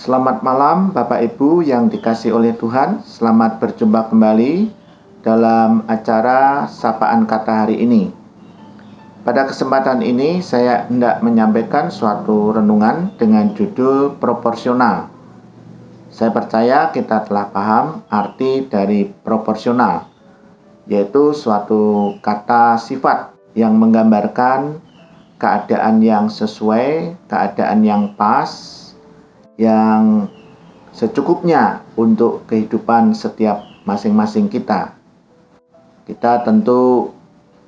Selamat malam Bapak Ibu yang dikasihi oleh Tuhan. Selamat berjumpa kembali dalam acara Sapaan Kata hari ini. Pada kesempatan ini saya hendak menyampaikan suatu renungan dengan judul proporsional. Saya percaya kita telah paham arti dari proporsional, yaitu suatu kata sifat yang menggambarkan keadaan yang sesuai, keadaan yang pas, yang secukupnya untuk kehidupan setiap masing-masing kita. Kita tentu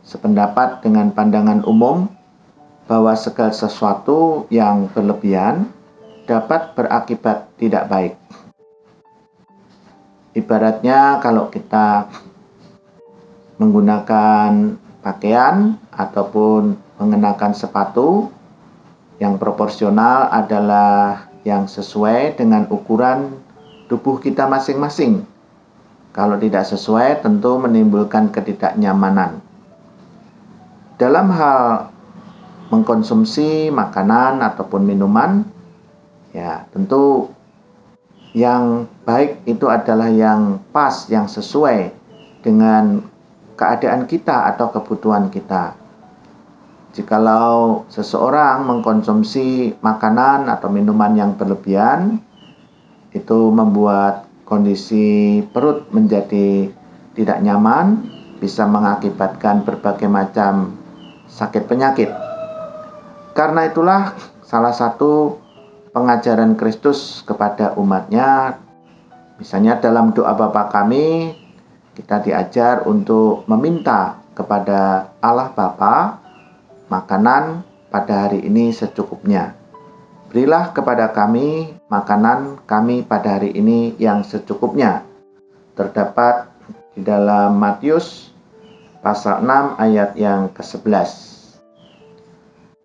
sependapat dengan pandangan umum bahwa segala sesuatu yang berlebihan dapat berakibat tidak baik. Ibaratnya kalau kita menggunakan pakaian ataupun mengenakan sepatu, yang proporsional adalah yang sesuai dengan ukuran tubuh kita masing-masing. Kalau tidak sesuai, tentu menimbulkan ketidaknyamanan. Dalam hal mengkonsumsi makanan ataupun minuman, ya tentu yang baik itu adalah yang pas, yang sesuai dengan keadaan kita atau kebutuhan kita. Jikalau seseorang mengkonsumsi makanan atau minuman yang berlebihan, itu membuat kondisi perut menjadi tidak nyaman, bisa mengakibatkan berbagai macam sakit penyakit. Karena itulah salah satu pengajaran Kristus kepada umatnya, misalnya dalam doa Bapa kami, kita diajar untuk meminta kepada Allah Bapa makanan pada hari ini secukupnya. Berilah kepada kami makanan kami pada hari ini yang secukupnya. Terdapat di dalam Matius pasal 6 ayat yang ke-11.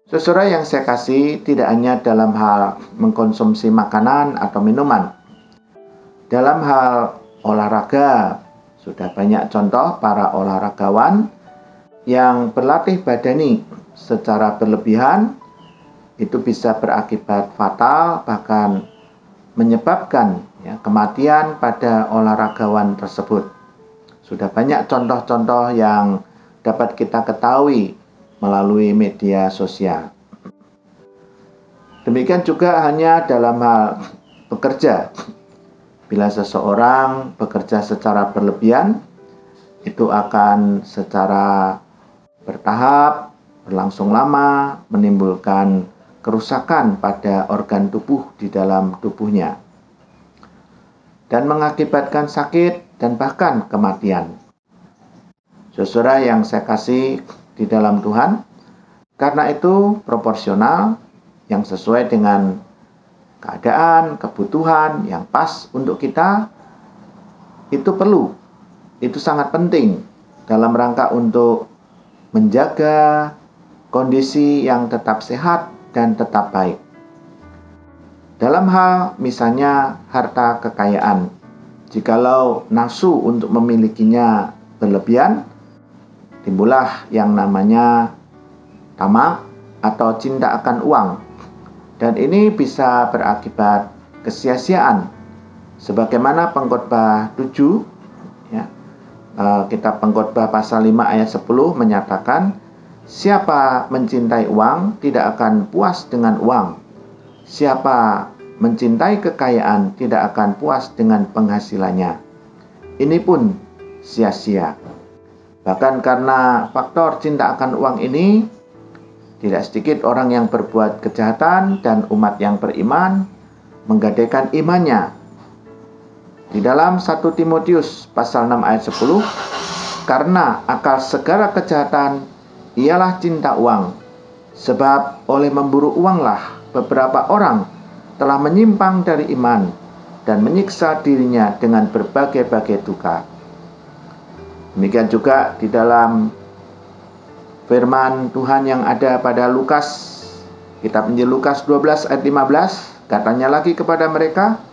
Saudara yang saya kasih, tidak hanya dalam hal mengkonsumsi makanan atau minuman. Dalam hal olahraga, sudah banyak contoh para olahragawan yang berlatih badani secara berlebihan, itu bisa berakibat fatal, bahkan menyebabkan kematian pada olahragawan tersebut. Sudah banyak contoh-contoh yang dapat kita ketahui melalui media sosial. Demikian juga hanya dalam hal bekerja. Bila seseorang bekerja secara berlebihan, itu akan secara bertahap, berlangsung lama, menimbulkan kerusakan pada organ tubuh di dalam tubuhnya dan mengakibatkan sakit dan bahkan kematian. Saudara yang saya kasih di dalam Tuhan, karena itu proporsional yang sesuai dengan keadaan, kebutuhan yang pas untuk kita, itu perlu, itu sangat penting dalam rangka untuk menjaga kondisi yang tetap sehat dan tetap baik. Dalam hal misalnya harta kekayaan, jikalau nafsu untuk memilikinya berlebihan, timbullah yang namanya tamak atau cinta akan uang. Dan ini bisa berakibat kesia-siaan. Sebagaimana Pengkhotbah 7, kitab Pengkhotbah pasal 5 ayat 10 menyatakan, siapa mencintai uang tidak akan puas dengan uang. Siapa mencintai kekayaan tidak akan puas dengan penghasilannya. Ini pun sia-sia. Bahkan karena faktor cinta akan uang ini, tidak sedikit orang yang berbuat kejahatan dan umat yang beriman menggadaikan imannya. Di dalam 1 Timotius pasal 6 ayat 10, karena akal segala kejahatan ialah cinta uang, sebab oleh memburu uanglah beberapa orang telah menyimpang dari iman dan menyiksa dirinya dengan berbagai-bagai duka. Demikian juga di dalam firman Tuhan yang ada pada Lukas, kitab Injil Lukas 12 ayat 15, katanya lagi kepada mereka,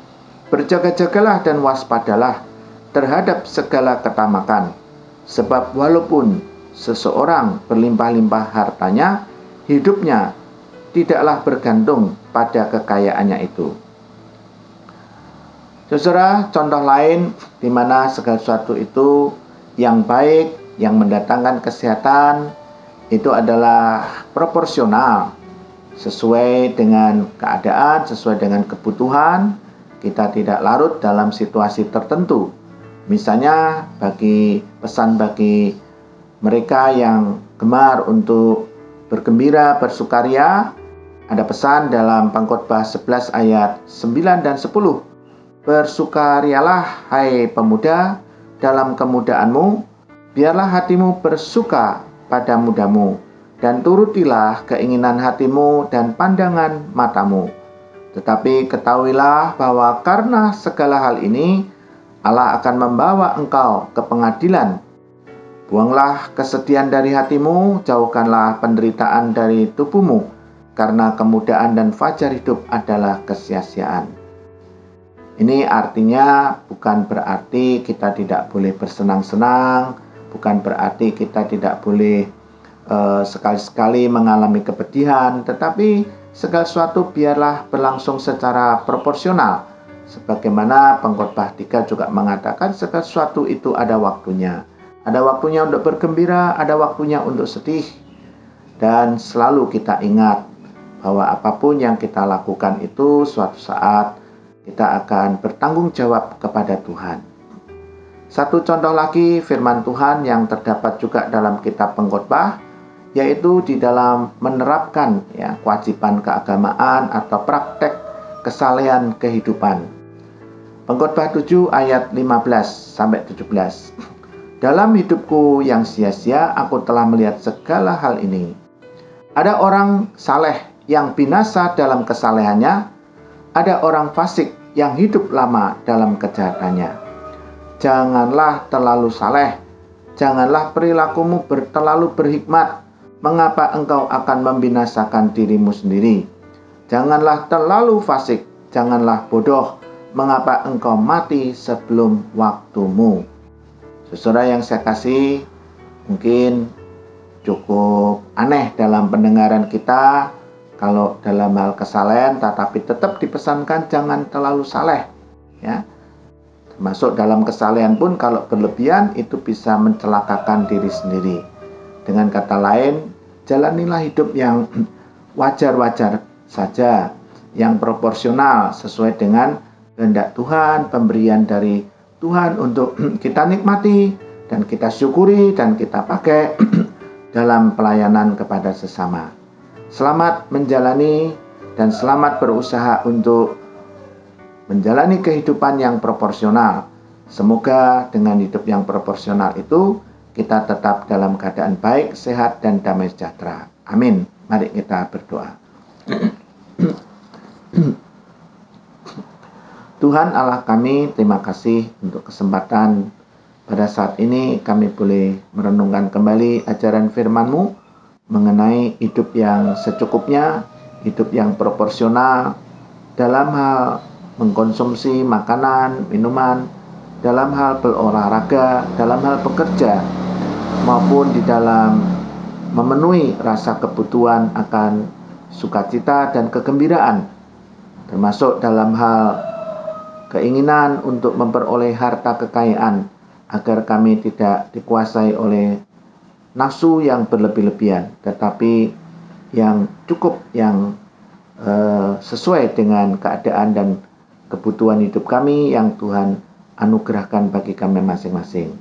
berjaga-jagalah dan waspadalah terhadap segala ketamakan, sebab walaupun seseorang berlimpah-limpah hartanya, hidupnya tidaklah bergantung pada kekayaannya itu. Saudara, contoh lain di mana segala sesuatu itu yang baik, yang mendatangkan kesehatan, itu adalah proporsional, sesuai dengan keadaan, sesuai dengan kebutuhan. Kita tidak larut dalam situasi tertentu. Misalnya bagi mereka yang gemar untuk bergembira, bersukaria, ada pesan dalam Pengkhotbah 11 ayat 9 dan 10. Bersukarialah hai pemuda dalam kemudaanmu, biarlah hatimu bersuka pada mudamu, dan turutilah keinginan hatimu dan pandangan matamu. Tetapi ketahuilah bahwa karena segala hal ini, Allah akan membawa engkau ke pengadilan. Buanglah kesedihan dari hatimu, jauhkanlah penderitaan dari tubuhmu, karena kemudahan dan fajar hidup adalah kesia-siaan. Ini artinya bukan berarti kita tidak boleh bersenang-senang, bukan berarti kita tidak boleh sekali-sekali mengalami kepedihan, tetapi segala sesuatu biarlah berlangsung secara proporsional. Sebagaimana Pengkhotbah 3 juga mengatakan segala sesuatu itu ada waktunya. Ada waktunya untuk bergembira, ada waktunya untuk sedih. Dan selalu kita ingat bahwa apapun yang kita lakukan itu suatu saat kita akan bertanggung jawab kepada Tuhan. Satu contoh lagi firman Tuhan yang terdapat juga dalam kitab Pengkhotbah, yaitu di dalam menerapkan kewajiban keagamaan atau praktek kesalehan kehidupan. Pengkhotbah 7 ayat 15-17. Dalam hidupku yang sia-sia aku telah melihat segala hal ini. Ada orang saleh yang binasa dalam kesalehannya, ada orang fasik yang hidup lama dalam kejahatannya. Janganlah terlalu saleh, janganlah perilakumu terlalu berhikmat. Mengapa engkau akan membinasakan dirimu sendiri? Janganlah terlalu fasik, janganlah bodoh. Mengapa engkau mati sebelum waktumu? Saudara yang saya kasih, mungkin cukup aneh dalam pendengaran kita kalau dalam hal kesalehan, tetapi tetap dipesankan jangan terlalu saleh, ya. Termasuk dalam kesalehan pun kalau berlebihan itu bisa mencelakakan diri sendiri. Dengan kata lain, jalanilah hidup yang wajar-wajar saja, yang proporsional sesuai dengan kehendak Tuhan, pemberian dari Tuhan untuk kita nikmati dan kita syukuri dan kita pakai dalam pelayanan kepada sesama. Selamat menjalani dan selamat berusaha untuk menjalani kehidupan yang proporsional. Semoga dengan hidup yang proporsional itu kita tetap dalam keadaan baik, sehat, dan damai sejahtera. Amin. Mari kita berdoa. Tuhan Allah kami, terima kasih untuk kesempatan pada saat ini kami boleh merenungkan kembali ajaran firman-Mu mengenai hidup yang secukupnya, hidup yang proporsional dalam hal mengkonsumsi makanan, minuman, dalam hal berolahraga, dalam hal bekerja, maupun di dalam memenuhi rasa kebutuhan akan sukacita dan kegembiraan, termasuk dalam hal keinginan untuk memperoleh harta kekayaan, agar kami tidak dikuasai oleh nafsu yang berlebih-lebihan, tetapi yang cukup, yang sesuai dengan keadaan dan kebutuhan hidup kami yang Tuhan anugerahkan bagi kami masing-masing.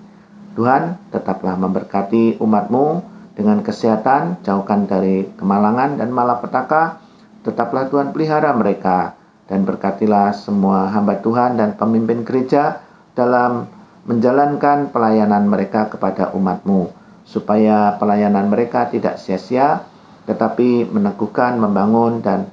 Tuhan, tetaplah memberkati umat-Mu dengan kesehatan, jauhkan dari kemalangan dan malapetaka. Tetaplah Tuhan pelihara mereka, dan berkatilah semua hamba Tuhan dan pemimpin gereja dalam menjalankan pelayanan mereka kepada umat-Mu, supaya pelayanan mereka tidak sia-sia, tetapi meneguhkan, membangun, dan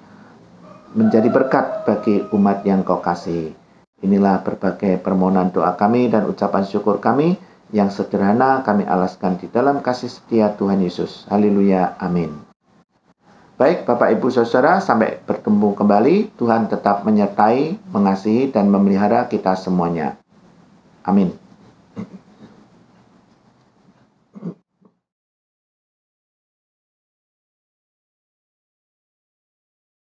menjadi berkat bagi umat yang Kau kasih. Inilah berbagai permohonan doa kami dan ucapan syukur kami yang sederhana kami alaskan di dalam kasih setia Tuhan Yesus. Haleluya, amin. Baik Bapak Ibu Saudara, sampai bertemu kembali. Tuhan tetap menyertai, mengasihi, dan memelihara kita semuanya. Amin.